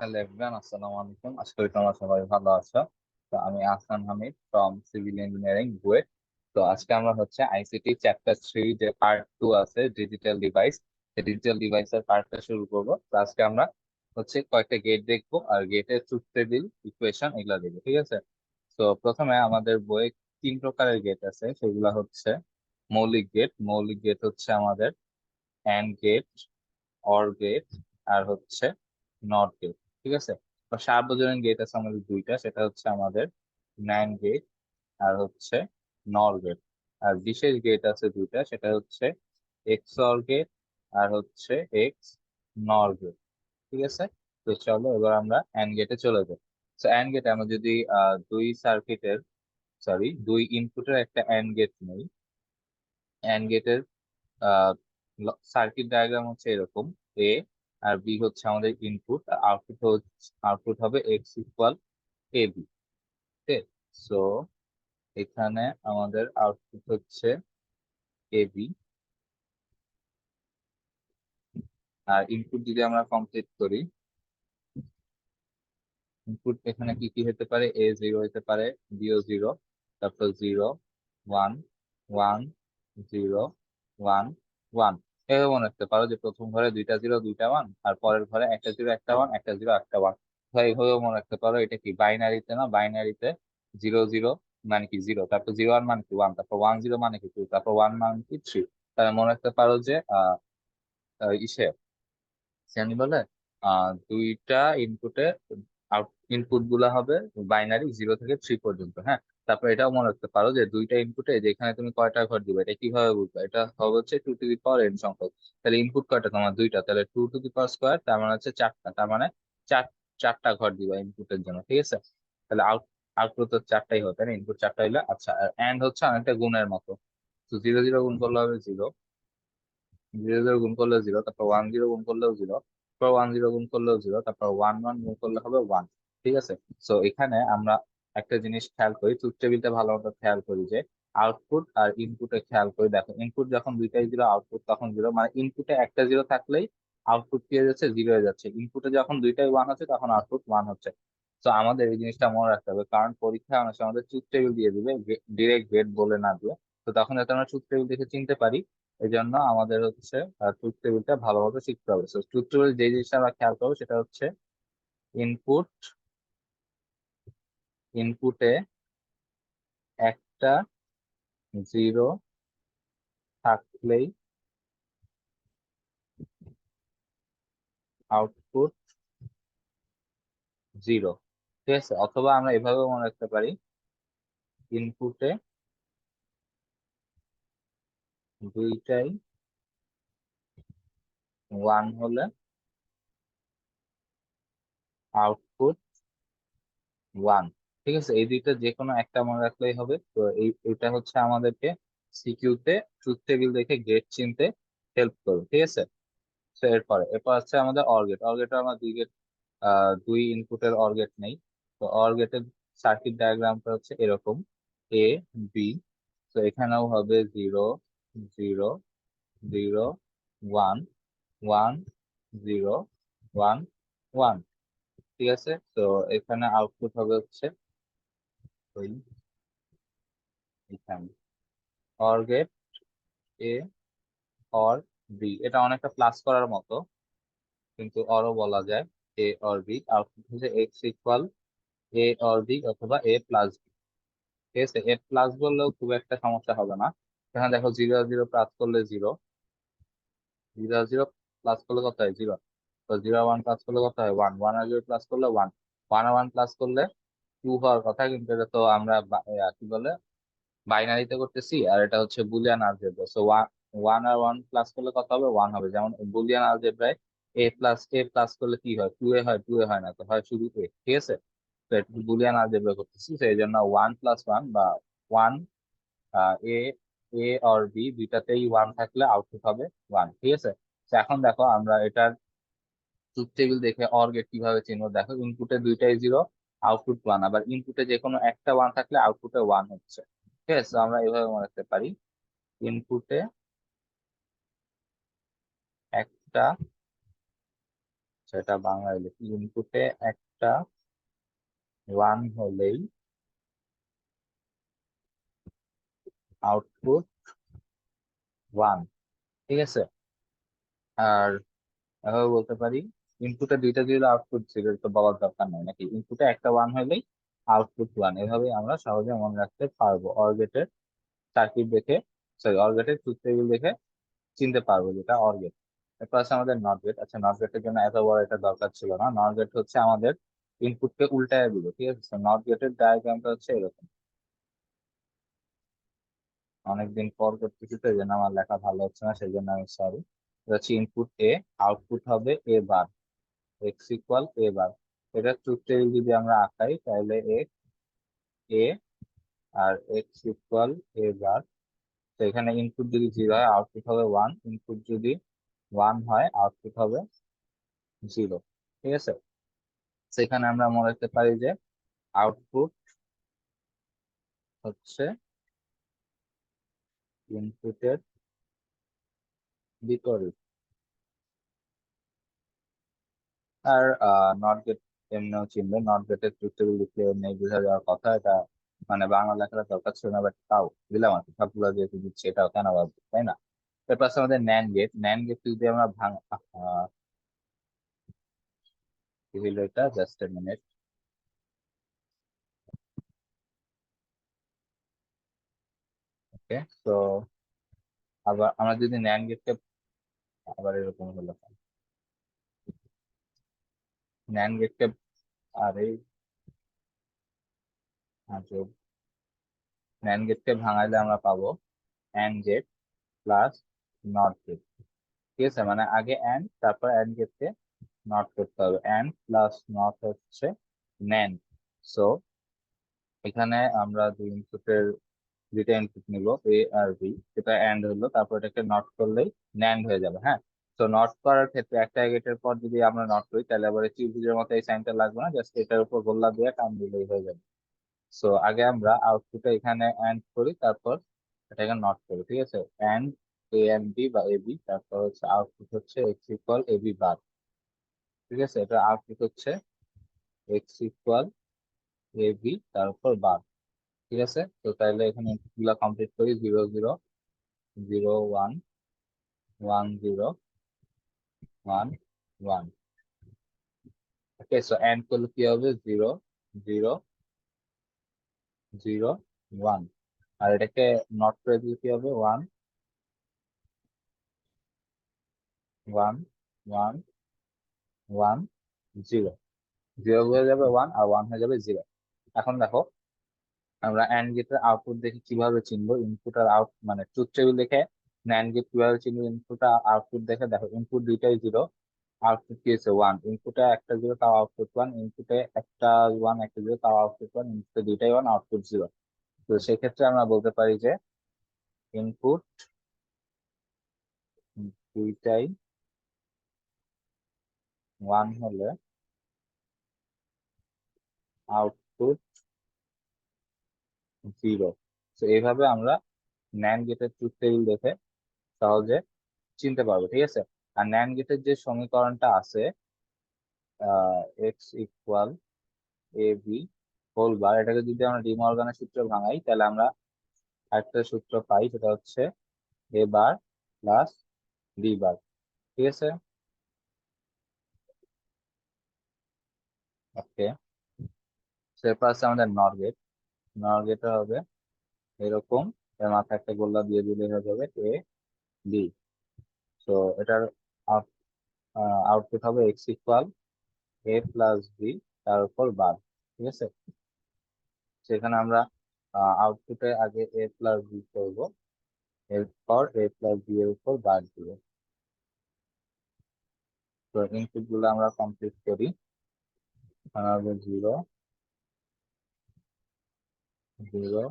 Hello everyone, আসসালামু আলাইকুম। আশা করি তোমরা সবাই ভালো আছো। তো আমি Ahsan Hamid from civil engineering BUET. তো আজকে আমরা আইসিটি চ্যাপ্টার 3 যে পার্ট 2 আছে ডিজিটাল ডিভাইস, সেই ডিজিটাল ডিভাইসের পার্টটা শুরু করব। তো আজকে আমরা কয়েকটা গেট দেখবো আর গেটের ট্রুথ টেবিল ইকুয়েশন এগুলা দেখবো, ঠিক আছে? তো প্রথমে আমাদের বইয়ে 3 প্রকারের গেট আছে, সেগুলা মৌলিক গেট। মৌলিক গেট আমাদের অ্যান্ড গেট, অর গেট, আর নট গেট, ঠিক আছে? তো সার্বজনীন গেট আছে আমাদের দুইটা, সেটা আমাদের ন্যান্ড গেট আর নর গেট। আর বিশেষ গেট আছে দুইটা, সেটা এক্স অর গেট আর এক্স নর গেট, ঠিক আছে? তো চলো এবার আমরা অ্যান্ড গেটে চলে যাই। তো অ্যান্ড গেটে আমরা যদি দুই ইনপুটের একটা অ্যান্ড গেট নেই। অ্যান্ড গেটের সার্কিট ডায়াগ্রাম এরকম: এ আর বি আমাদের ইনপুট, আর আউটপুট হবে x equal A B. Okay, so এখানে আমাদের output A B, R input যদি আমরা কমপ্লিট করি, ইনপুট এখানে কি কি হতে পারে? এ জিরো হতে পারে, বিও জিরো, তারপর zero, one, one, zero, one, one. এভাবে মনে রাখতে পারো যে প্রথম ঘরে দুইটা জিরো দুইটা ওয়ান, আর পরের ঘরে একটা জিরো একটা ওয়ান, একটা জিরো একটা ওয়ান। এইভাবে মনে রাখতে পারো এটা কি বাইনারিতে না, বাইনারিতে জিরো জিরো মানে কি জিরো, তারপর জিরো ওয়ান মানে কি ওয়ান, তারপর ওয়ান জিরো মানে কি টু, তারপর ওয়ান মানে কি থ্রি। তাহলে মনে রাখতে পারো যে ইসে জানি বলে দুইটা ইনপুটে ইনপুট গুলা হবে বাইনারি 0 থেকে 3 পর্যন্ত। হ্যাঁ, তারপর এটাও মনে রাখতে পারো যে দুইটা ইনপুটে যেখানে তুমি কয়টা ঘর দিবে এটা কিভাবে বুঝবে, এটা হবে 2 টু দি পাওয়ার n সংখ্যক। তাহলে ইনপুট কয়টা তোমার? দুইটা, তাহলে 2 টু দি পাওয়ার স্কোয়ার, তার মানে চারটা, তার মানে চার চারটা ঘর দিবা ইনপুটের জন্য, ঠিক আছে? তাহলে আউটপুট তো চারটাই হবে, তাই না? ইনপুট চারটা হইলে আচ্ছা। আর এন্ড অনেকটা গুণের মতো। তো জিরো জিরো গুণ করলে হবে জিরো, জিরো জিরো গুণ করলেও জিরো, তারপর ওয়ান জিরো গুণ করলেও জিরো, তারপর ওয়ান জিরো গুণ করলেও জিরো, তারপর ওয়ান ওয়ান গুণ করলে হবে ওয়ান, ঠিক আছে? সো এখানে আমরা একটা জিনিস খেয়াল করি, ট্রুথ টেবিলটা ভালো মতো খেয়াল করি যে আউটপুট আর ইনপুটে খেয়াল করি। দেখো ইনপুট যখন দুইটাই জিরো, আউটপুট তখন জিরো, মানে ইনপুটে একটা জিরো থাকলেই আউটপুট কি হয়ে যাচ্ছে? জিরো হয়ে যাচ্ছে। ইনপুটে যখন দুইটাই ওয়ান হচ্ছে তখন আউটপুট ওয়ান হচ্ছে। তো আমাদের এই জিনিসটা মনে রাখতে হবে, কারণ পরীক্ষায় অনেক সময় আমাদের ট্রুথ টেবিল দিয়ে দিবে, ডিরেক্ট গেট বলে না দিয়ে। তো তখন যাতে আমরা ট্রুথ টেবিল দেখে চিনতে পারি, এই জন্য আমাদের ট্রুথ টেবিলটা ভালোভাবে শিখতে হবে। তো ট্রুথ টেবিল যে জিনিসটা আমরা খেয়াল করবো সেটা ইনপুট, ইনপুটে একটা জিরো থাকলেই আউটপুট জিরো, ঠিক আছে? অথবা আমরা এভাবে মনে রাখতে পারি, ইনপুটে দুইটাই ওয়ান হলে আউটপুট ওয়ান, ঠিক আছে? এই দুইটা যে কোনো একটা মনে রাখলেই হবে। তো এটা আমাদেরকে সিকিউতে ট্রুথ টেবিল দেখে গেট চিনতে হেল্প করবে, ঠিক আছে? তো এরপর আমাদের অর গেট। অর গেটে আমরা দুই ইনপুটের অর গেট নেই। তো অর গেটের সার্কিট ডায়াগ্রামটা এরকম: এ বি। তো এখানেও হবে zero zero zero one one zero one one, ঠিক আছে? তো এখানে আউটপুট হবে ওই এখানে OR gate A OR B. এটা অনেকটা প্লাস করার মতো, কিন্তু অরও বলা যায়। A OR B, output X equal A OR B অথবা এ প্লাস বি, ঠিক আছে? এ প্লাস বললেও খুব একটা সমস্যা হবে না। এখানে দেখো জিরো জিরো প্লাস করলে জিরো, জিরো জিরো প্লাস করলে কত হয়? জিরো। তো জিরো ওয়ান প্লাস করলে কত হয়? ওয়ান। ওয়ান আর জিরো প্লাস করলে ওয়ান। ওয়ান আর ওয়ান প্লাস করলে টু হওয়ার কথা, কিন্তু এটা তো আমরা কি বলে বাইনারিতে করতেছি, আর এটা Boolean algebra. So one, one আর ওয়ান প্লাস করলে কত হবে? ওয়ান হবে। যেমন বুলিয়ান আলজেব্রায় এ প্লাস করলে কি হয়? টু এ হয়? টু এ হয় না, তো হয় শুধু এ, ঠিক আছে? তো এটা বুলিয়ান আলজেব্রা করতেছি, তো এই জন্য ওয়ান প্লাস ওয়ান বা one, A A OR B দুইটাতেই ওয়ান থাকলে আউটপুট হবে ওয়ান, ঠিক আছে? তো এখন দেখো আমরা এটার ট্রুথ টেবিল দেখে অর গেট কিভাবে চিনবো। দেখো ইনপুটে দুইটাই জিরো, আউটপুট ওয়ান। আবার ইনপুটে যে কোনো একটা ওয়ান থাকলে আউটপুটে ওয়ান হচ্ছে, ঠিক আছে? তো আমরা এভাবে মনে রাখতে পারি, ইনপুটে একটা সেটা বাংলায় লিখি, ইনপুটে একটা 1 হলেই আউটপুট 1। ঠিক আছে। আর এভাবে বলতে পারি, ইনপুটে দুইটা দিলে আউটপুট জিরো, তো বলার দরকার নাই নাকি, ইনপুটে একটা 1 হলেই আউটপুট 1। এভাবে আমরা সহজে মনে রাখতে পারবো, অর গেটের সার্কিট দেখে, সরি অর গেটের ট্রুথ টেবিল দেখে চিনতে পারবো যেটা অর গেট। এরপর আছে আমাদের নট গেট। আচ্ছা, নট গেটের জন্য এত বড় এটা দরকার ছিল না। নট গেট হচ্ছে আমাদের ইনপুটকে উল্টায় দিবে। ঠিক আছে, নট গেটের ডায়াগ্রামটা হচ্ছে এরকম। অনেকদিন পর করতেছি তো, এই জন্য আমার লেখা ভালো হচ্ছে না, সেই জন্য আমি সরি। হচ্ছে ইনপুট এ, আউটপুট হবে এ বার, এক্স ইকুয়াল এ বার। এটা ট্রুথ টেবিল যদি আমরা আঁকাই তাহলে এক্স এ আর এক্স ইকুয়াল এ বার। তো এখানে ইনপুট যদি জিরো হয় আউটপুট হবে ওয়ান, ইনপুট যদি ওয়ান হয় আউটপুট হবে জিরো। ঠিক আছে, সেখানে আমরা মনে রাখতে পারি যে আউটপুট হচ্ছে ইনপুটের বিপরীত। আর নট গেট এমনিও চিনবে, নট গেটের ট্রুথ টেবিল লিখলে এমনি বোঝা যাওয়ার কথা। এটা মানে বাংলা লেখার দরকার ছিল না, বাট তাও দিলাম আর কি, সবগুলো যেহেতু দিচ্ছি এটাও কেন বাদ, তাই না? তারপর আছে আমাদের ন্যান গেট। ন্যান গেট যদি আমরা কি হইলো এটা, জাস্ট এ মিনিট। ওকে, তো আবার আমরা যদি ন্যান গেটকে, আবার এরকম হলো ন্যান গেটকে, আরে আজব, ন্যান গেটকে ভাঙাইলে আমরা পাবো and gate plus not gate. ঠিক আছে, মানে আগে অ্যান্ড তারপর অ্যান্ড গেটকে নট করতে হবে। অ্যান্ড প্লাস নট হচ্ছে ন্যান। সো এখানে আমরা দুই ইনপুটের দুইটা ইনপুট নিব, এ আর বি, সেটা অ্যান্ড হলো, তারপর এটাকে নট করলেই ন্যান্ড হয়ে যাবে। হ্যাঁ, তো নট করার ক্ষেত্রে একটা গেটের পর যদি আমরা নট করি তাহলে আবার ত্রিভুজের মতো এই সাইনটা লাগবে না, জাস্ট এটার উপর গোল্লা দিয়ে টান দিলেই হয়ে যাবে। সো আগে আমরা আউটপুটে এখানে অ্যান্ড করি, তারপর এটাকে নট করি। ঠিক আছে, অ্যান্ড এ এন্ড বি বা এ বি, তারপর হচ্ছে আউটপুট হচ্ছে এক্স ইকুয়াল এ বি বার। ঠিক আছে, এটা আউটপুট হচ্ছে এক্স ইকুয়াল এ বি তারপর বার। ঠিক আছে, তো তাহলে এখানে ইনপুট গুলা কমপ্লিট করি, 0 0 0 1 1 0 1 1। ওকে, সো এন্ড করলে কি হবে, 0 0 0 1। আর এটাকে নট করে দিলে কি হবে, 1 1 1 1 0। 0 হয়ে যাবে 1 আর 1 হয়ে যাবে 0। এখন দেখো, আমরা অ্যান্ড গেটের আউটপুট দেখে কিভাবে চিনবো ইনপুট আর আউট, মানে ট্রুথ টেবিল দেখে ন্যান্ড গেট কিভাবে চিনবো ইনপুট আর আউটপুট দেখে। দেখো, ইনপুট দুইটাই জিরো, আউটপুট কি হচ্ছে ওয়ান। ইনপুটে একটা জিরো তাও আউটপুট ওয়ান, ইনপুটে একটা ওয়ান একটা জিরো তাও আউটপুট ওয়ান, ইনপুটে দুইটাই ওয়ান আউটপুট জিরো। তো সেক্ষেত্রে আমরা বলতে পারি যে ইনপুট দুইটাই ওয়ান হলে আউটপুট জিরো। তো এইভাবে আমরা ন্যান্ড গেটের ট্রুথ টেবিল দেখে সহজে চিনতে পারবো। ঠিক আছে, আর ন্যান্ড গেটের যে সমীকরণটা আছে, x equal A B whole বার, এটাকে যদি আমরা ডি মর্গানের সূত্র ভাঙাই তাহলে আমরা একটা সূত্র পাই, সেটা হচ্ছে এ বার প্লাস বি বার। ঠিক আছে, ওকে। এরপর আছে আমাদের নর গেট। নর গেট হবে এরকম, এর মাথায় একটা গোল্লা দিয়ে দিলে হয়ে যাবে এ বি। তো এটার আউটপুট হবে এক্স ইকুয়াল এ প্লাস বি তার উপর বার। ঠিক আছে, সেখানে আমরা আউটপুটে আগে এ প্লাস বি করবো, এরপর এ প্লাস বি এর উপর বার দিব। তো ইনপুট গুলো আমরা কমপ্লিট করি, হবে 0 0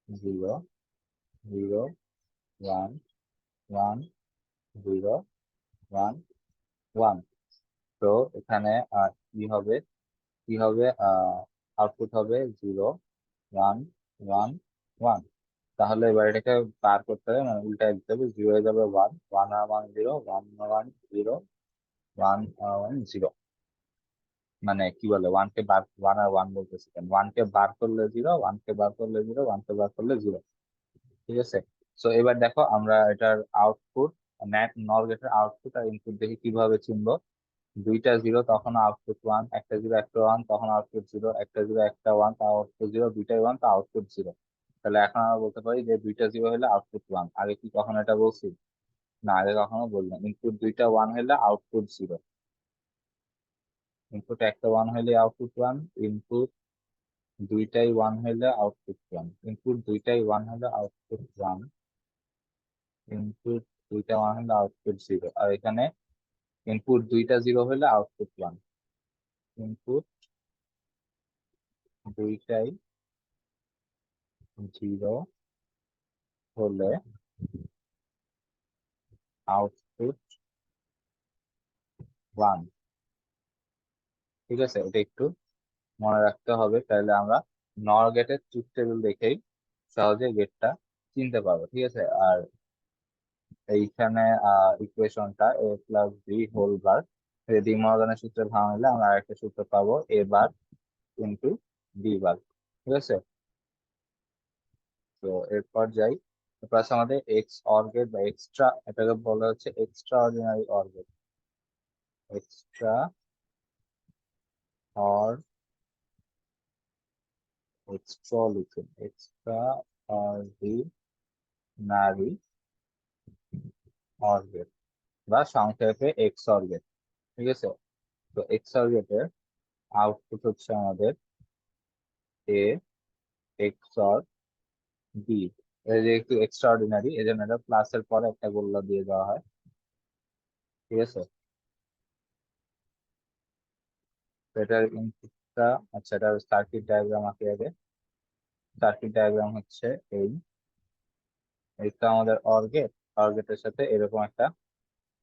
0 0 1 1 0 1 1। তো এখানে কি হবে, কি হবে, আউটপুট হবে 0 1 1 1। তাহলে এবার এটাকে পার করতে হবে, মানে উল্টায় দিতে হবে, 0 হয়ে যাবে 1 1 আর 1 0 1 1 0 0, মানে কি বলে, ওয়ান আর ওয়ান বলতেছি কেন, ওয়ান কে বার করলে 0, ওয়ান কে বার করলে 0, ওয়ান কে বার করলে 0। ঠিক আছে। তো এবার দেখো আমরা এটার আউটপুট, নর গেটের আউটপুট আর ইনপুট দেখি কিভাবে চিনবো। দুইটা 0 তখন আউটপুট 1, একটা 0 একটা 1 তখন আউটপুট 0, একটা 0 একটা 1 তা আউটপুট 0, দুইটাই 1 তা আউটপুট 0। তাহলে এখন আমরা বলতে পারি যে দুইটা 0 হলে আউটপুট 1। আগে কি কখনো এটা বলছি? না, আগে কখনো বললাম। ইনপুট দুইটা 1 হলে আউটপুট 0, ইনপুট একটা 1 হলে আউটপুট 1, ইনপুট দুইটাই 1 হলে আউটপুট 1, ইনপুট দুইটাই 1 হলে আউটপুট 1, ইনপুট দুইটা 1 হলে আউটপুট 0। আর এখানে ইনপুট দুইটা 0 হলে আউটপুট 1, ইনপুট দুইটাই 0 হলে আউটপুট 1। ঠিক আছে, এটা একটু মনে রাখতে হবে, তাহলে আমরা নর গেটের ট্রুথ টেবিল দেখেই সহজে গেটটা চিনতে পারবো। ঠিক আছে। আর এইখানে ইকুয়েশনটা A plus B whole bar, D মর্গানের সূত্রে ভাঙলে আমরা আরেকটা সূত্র পাবো, এ বার ইন্টু বি বার। ঠিক আছে। তো এরপর যাই, এরপর আছে আমাদের এক্স অর গেট বা এক্সট্রা, এটাকে বলা হচ্ছে extra ordinary OR gate. Extra OR, extra লিখুন, এক্সট্রা অর্ডিনারি অর গেট বা সংক্ষেপে এক্স অর গেট। ঠিক আছে। তো এক্স অর গেটের আউটপুট হচ্ছে আমাদের এ এক্স অর বি। এই যে একটু এক্সট্রা অর্ডিনারি, এই জন্য এটা প্লাসের পরে একটা গোল্লা দিয়ে দেওয়া হয়। ঠিক আছে। তো এটার ইনপুটটা, আচ্ছা এটার সার্কিট ডায়াগ্রাম আঁকি আগে। সার্কিট ডায়াগ্রাম হচ্ছে এই, এইটা আমাদের অর গেট, অর গেটের সাথে এরকম একটা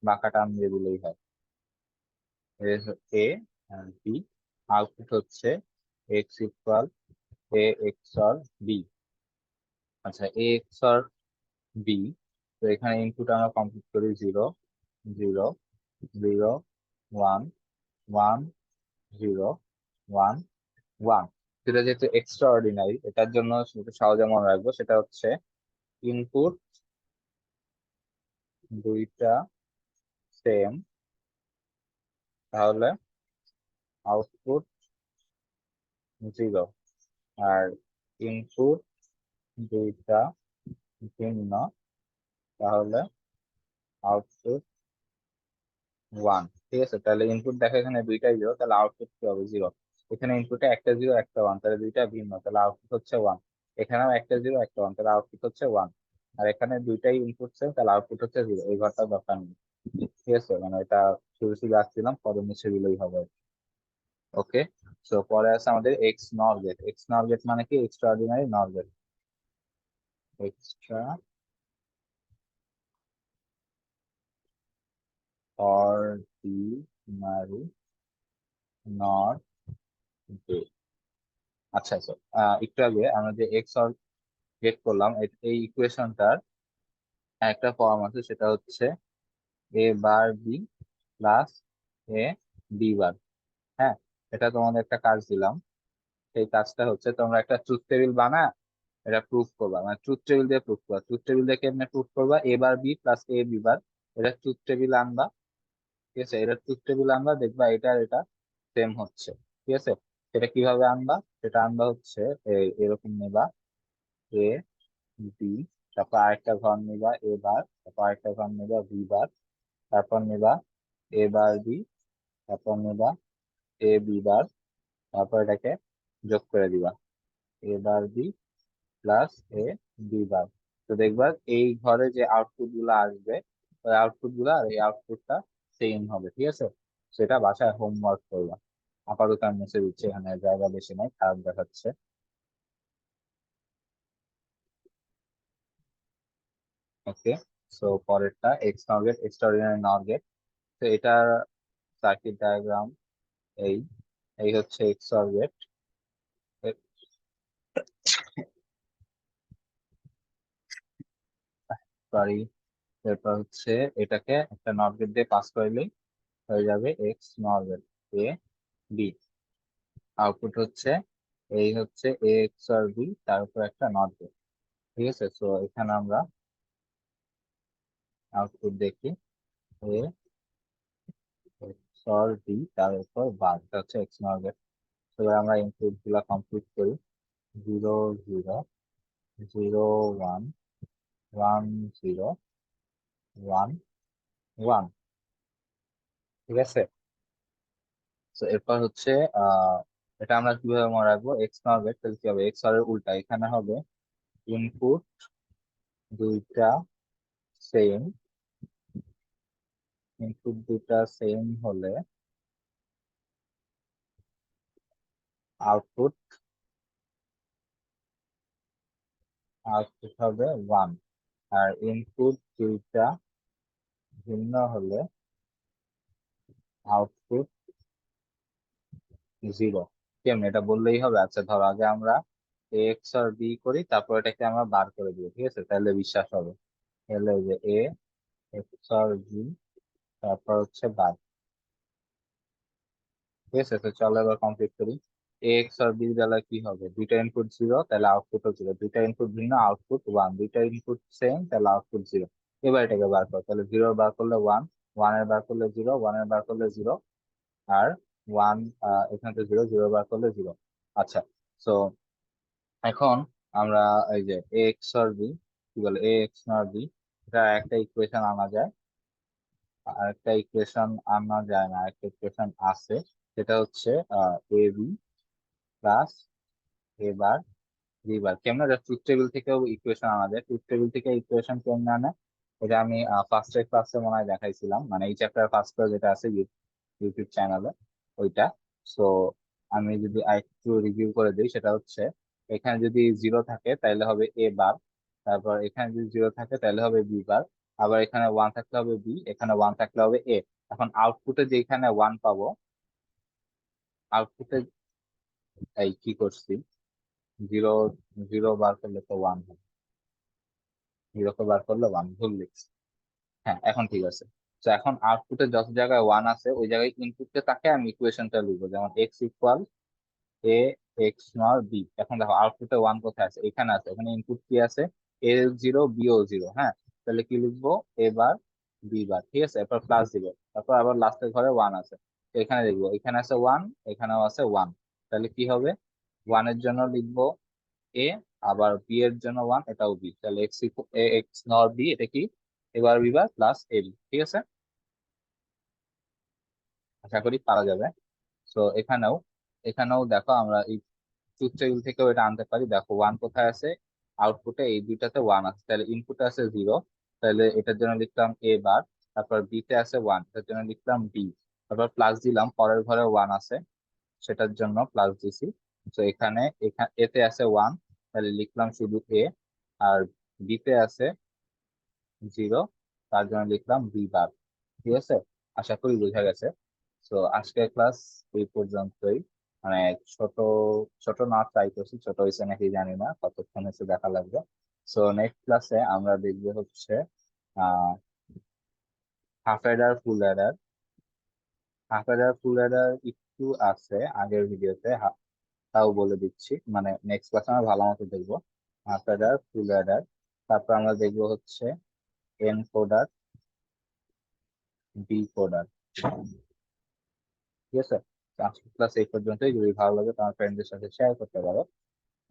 বাঁকা টান দিয়ে দিলেই হয়। এ আর বি, আউটপুট হচ্ছে X equal A X OR B. আচ্ছা, এ এক্স অর বি। তো এখানে ইনপুট আমরা কমপ্লিট করি 0 0 0 1 1 0 1 1। সেটা যেহেতু এক্সট্রা অর্ডিনারি, এটার জন্য সেটা সহজে মনে রাখবো, সেটা হচ্ছে ইনপুট দুইটা সেম, তাহলে আউটপুট 0। আর ইনপুট দুইটা ভিন্ন, তাহলে আউটপুট 1। ঠিক আছে। তাহলে ইনপুট দেখো এখানে দুইটাই 0, তাহলে আউটপুট কি হবে? 0। এখানে ইনপুটে একটা 0 একটা 1, তাহলে দুইটা ভিন্ন, তাহলে আউটপুট হচ্ছে 1। এখানেও একটা 0 একটা 1, তাহলে আউটপুট হচ্ছে 1। আর এখানে দুইটাই ইনপুট সেম, তাহলে আউটপুট হচ্ছে 0। এই ঘরটা দরকার নেই। ঠিক আছে, মানে এটা শুরু শুরু আসছিলাম, পরে মুছে দিলেই হবে। ওকে। সো পরে আছে আমাদের x nor gate. X nor gate মানে কি? এক্সট্রা অর্ডিনারি নর গেট। এক্সট্রা অর্ডিনারি নর গেট। আচ্ছা আচ্ছা, একটু আগে আমরা যে এক্স অর গেট করলাম, এই ইকুয়েশনটার একটা ফর্ম আছে, সেটা হচ্ছে এ বার বি প্লাস এ বি বার। হ্যাঁ, এটা তোমাদের একটা কাজ দিলাম। সেই কাজটা হচ্ছে তোমরা একটা ট্রুথ টেবিল বানা এটা প্রুফ করবা, মানে ট্রুথ টেবিল দিয়ে প্রুফ করবা। ট্রুথ টেবিল দিয়ে কেমনে প্রুফ করবা? এ বার বি প্লাস এ বি বার, এটা ট্রুথ টেবিল আনবা। ঠিক আছে, এটা ট্রুথ টেবিল আনবা, দেখবা এটা আর এটা সেম হচ্ছে। ঠিক আছে। সেটা কিভাবে আনবা? সেটা আনবা হচ্ছে এরকম নেবা, এ বি, তারপর আরেকটা ঘর নিবা এ বার, তারপর আরেকটা ঘর নিবা বি বার, তারপর নিবা এ বার বি, তারপর নিবা এ বি বার, তারপর এটাকে যোগ করে দিবা, এ বার বি প্লাস এ বি বার। তো দেখবা এই ঘরে যে আউটপুট গুলো আসবে, ওই আউটপুট গুলো আর এই আউটপুটটা সেম হবে। ঠিক আছে। সেটা বাসায় হোমওয়ার্ক করবা। আপাতত আমি মুছে দিচ্ছি, এখানে জায়গা বেশি নাই, খারাপ দেখাচ্ছে। ওকে। সো পরেরটা এক্স নর গেট, এক্সট্রাঅর্ডিনারি নর গেট। তো এটার সার্কিট ডায়াগ্রাম এই, এই হচ্ছে এক্স অর গেট। সরি। এরপর হচ্ছে এটাকে একটা নট গেট দিয়ে পাস করলেই হয়ে যাবে x nor gate A B. Output হচ্ছে এই হচ্ছে এ এক্স আর বি, তার উপর একটা নট গেট। ঠিক আছে, তো এখানে আমরা আউটপুট দেখি এ এক্স আর বি তার উপর বার, এটা হচ্ছে এক্স নর গেট। এবার আমরা ইনপুট গুলা কমপ্লিট করি। 0 0 0 1 1 0 1 1। ঠিক আছে, তো এরপর হচ্ছে আহ এটা আমরা কিভাবে মনে রাখবো, এক্স নর গেট তাহলে কি হবে, এক্স আর এর উল্টা এখানে হবে ইনপুট দুইটা সেম, ইনপুট দুইটা সেম হলে আউটপুট আউটপুট হবে 1। আর ইনপুট দুইটা ভিন্ন হলে আউটপুট 0। কেমন, এটা বললেই হবে? আচ্ছা ধরো আগে আমরা এক্স আর বি করি, তারপর এটাকে আমরা বার করে দিই, ঠিক আছে, তাহলে বিশ্বাস হবে। তাহলে এই যে এ এক্স আর বি, তারপর হচ্ছে বার। ঠিক আছে, তো চলো এবার কমপ্লিট করি। এক্স আর বি বেলায় কি হবে, দুইটা ইনপুট 0 তাহলে আউটপুটও 0, দুইটা ইনপুট ভিন্ন আউটপুট 1, দুইটা ইনপুট সেম তাহলে আউটপুট 0। এবার এটাকে বার করো, তাহলে 0 বার করলে 1, 1 এর বার করলে 0, 1 এর বার করলে 0, আর 1 এখানে তো 0, 0 বার করলে 0। আচ্ছা, তো এখন আমরা এই যে এক্স আর বি, কি বলে এ এক্স নট বি, এটা একটা ইকুয়েশন আনা যায়। আর একটা ইকুয়েশন আনা যায় না, একটা ইকুয়েশন আছে, সেটা হচ্ছে A B plus A bar B বার। কেমন, ট্রুথ টেবিল থেকেও ইকুয়েশন আনা যায়। ট্রুথ টেবিল থেকে ইকুয়েশন কেমন আনে, এটা আমি ফার্স্ট ক্লাসে মনে হয় দেখাইছিলাম, মানে এই চ্যাপ্টার ফার্স্ট ক্লাস যেটা আছে ইউটিউব চ্যানেলে ওইটা। সো আমি যদি আরেকটু রিভিউ করে দিই, সেটা হচ্ছে এখানে যদি 0 থাকে তাহলে হবে এ বার, তারপর এখানে যদি 0 থাকে তাহলে হবে বি বার, আবার এখানে 1 থাকলে হবে বি, এখানে 1 থাকলে হবে এ। এখন আউটপুটে যেখানে 1 পাবো, আউটপুটে এই কি করছি, 0 0 বার করলে তো 1 হবে, 0 কে বার করলে 1, ভুল লিখছি। হ্যাঁ, এখন ঠিক আছে। তো এখন আউটপুটে যত জায়গায় 1 আছে ওই জায়গায় ইনপুটে তাকে আমি ইকুয়েশনটা লিখবো, যেমন এক্স ইকুয়াল এ এক্স নর বি। এখন দেখো আউটপুটে 1 কোথায় আছে, এখানে আছে, এখানে ইনপুট কি আছে, এ 0 বিও 0। হ্যাঁ, তাহলে কি লিখবো, এ বার বি বার। ঠিক আছে, এরপর প্লাস দিব, তারপর আবার লাস্টের ঘরে 1 আছে, তো এখানে লিখবো, এখানে আছে 1, এখানেও আছে 1। তাহলে কি হবে, 1 এর জন্য লিখবো এ, আবার বি এর জন্য 1, এটাও বি, তাহলে এক্স এ এক্স নর বি, এটা কি এবার B bar plus A B. ঠিক আছে, আশা করি পারা যাবে। তো এখানেও এখানেও দেখো আমরা এই ট্রুথ টেবিল থেকেও এটা আনতে পারি। দেখো 1 কোথায় আছে, আউটপুটে এই দুইটাতে 1 আছে, তাহলে ইনপুটে আছে 0, তাহলে এটার জন্য লিখলাম এ বার, তারপর বি তে আছে 1, এটার জন্য লিখলাম বি, তারপর প্লাস দিলাম, পরের ঘরে 1 আছে সেটার জন্য প্লাস দিছি। তো এখানে এখানে এতে আছে 1, তাহলে লিখলাম শুধু এ, আর বি তে আছে 0, তার জন্য লিখলাম বি বার। ঠিক আছে, আশা করি বোঝা গেছে। তো আজকের ক্লাস এই পর্যন্তই, মানে ছোট ছোট না ট্রাই করছি, ছোট হয়েছে নাকি জানি না, কতক্ষণ হচ্ছে দেখা লাগবে। সো নেক্সট ক্লাসে আমরা দেখবো হচ্ছে আহ হাফ এডার ফুল এডার। হাফ এডার ফুল এডার একটু আছে আগের ভিডিওতে, তাও বলে দিচ্ছি, মানে নেক্সট ক্লাসে আমরা ভালো মতো দেখবো হাফ এডার ফুল এডার। তারপর আমরা দেখবো হচ্ছে এনকোডার ডিকোডার। ঠিক আছে, আজকের ক্লাস এই পর্যন্তই। যদি ভালো লাগে তোমার ফ্রেন্ডদের সাথে শেয়ার করতে পারো।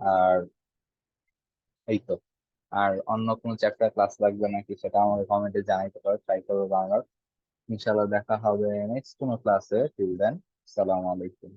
আর এই তো, আর অন্য কোনো চ্যাপ্টার ক্লাস লাগবে নাকি সেটা আমাকে কমেন্টে জানাইতে পারো, ট্রাই করবো বাংলার। ইনশাল্লাহ দেখা হবে নেক্সট কোনো ক্লাসে। টিল দেন, আসসালামু আলাইকুম।